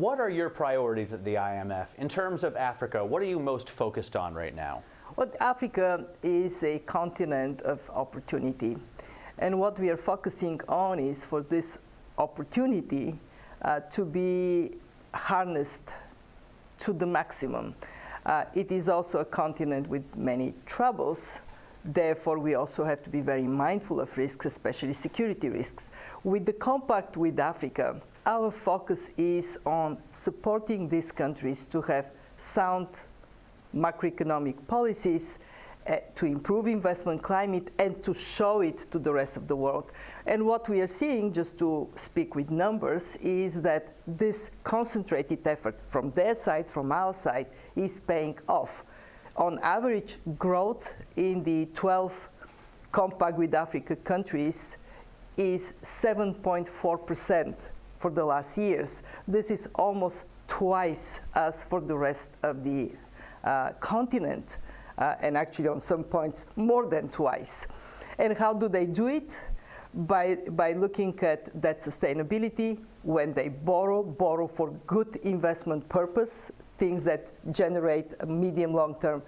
What are your priorities at the IMF? In terms of Africa, what are you most focused on right now? Well, Africa is a continent of opportunity. And what we are focusing on is for this opportunity to be harnessed to the maximum. It is also a continent with many troubles. Therefore, we also have to be very mindful of risks, especially security risks. With the compact with Africa, our focus is on supporting these countries to have sound macroeconomic policies to improve investment climate and to show it to the rest of the world. And what we are seeing, just to speak with numbers, is that this concentrated effort from their side, from our side, is paying off. On average, growth in the 12 compact with Africa countries is 7.4% for the last years. This is almost twice as for the rest of the continent, and actually on some points more than twice. And how do they do it? By looking at that sustainability. When they borrow for good investment purpose, things that generate a medium long-term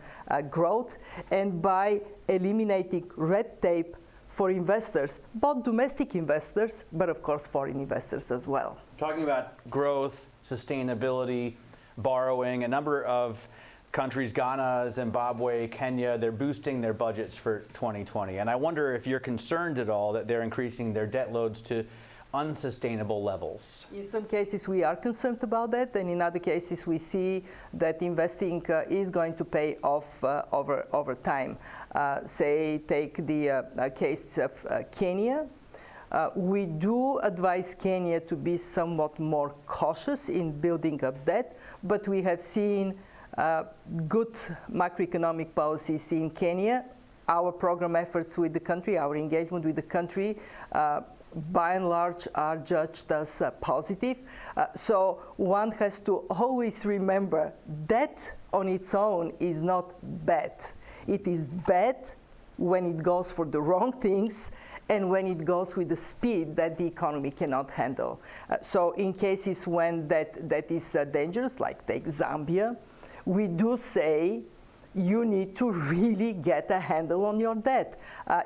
growth, and by eliminating red tape for investors, both domestic investors, but of course foreign investors as well. Talking about growth, sustainability, borrowing, a number of countries, Ghana, Zimbabwe, Kenya, they're boosting their budgets for 2020. And I wonder if you're concerned at all that they're increasing their debt loads to unsustainable levels. In some cases we are concerned about that, and in other cases we see that investing is going to pay off over time. Say, take the case of Kenya. We do advise Kenya to be somewhat more cautious in building up debt, but we have seen good macroeconomic policies in Kenya. Our program efforts with the country, our engagement with the country, by and large are judged as positive. So one has to always remember debt on its own is not bad. It is bad when it goes for the wrong things and when it goes with the speed that the economy cannot handle. So in cases when that is dangerous, like take Zambia, we do say you need to really get a handle on your debt.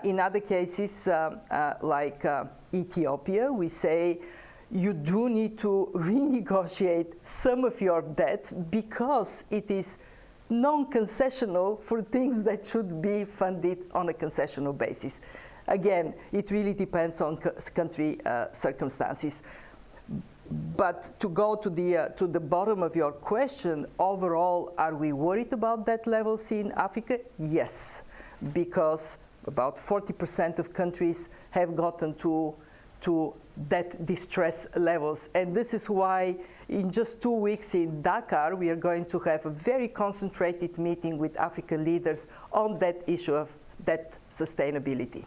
In other cases, like Ethiopia, we say you do need to renegotiate some of your debt because it is non-concessional for things that should be funded on a concessional basis. Again, it really depends on country circumstances. But to go to the bottom of your question, overall, are we worried about debt levels in Africa? Yes, because about 40% of countries have gotten to debt distress levels. And this is why in just 2 weeks in Dakar, we are going to have a very concentrated meeting with African leaders on that issue of debt sustainability.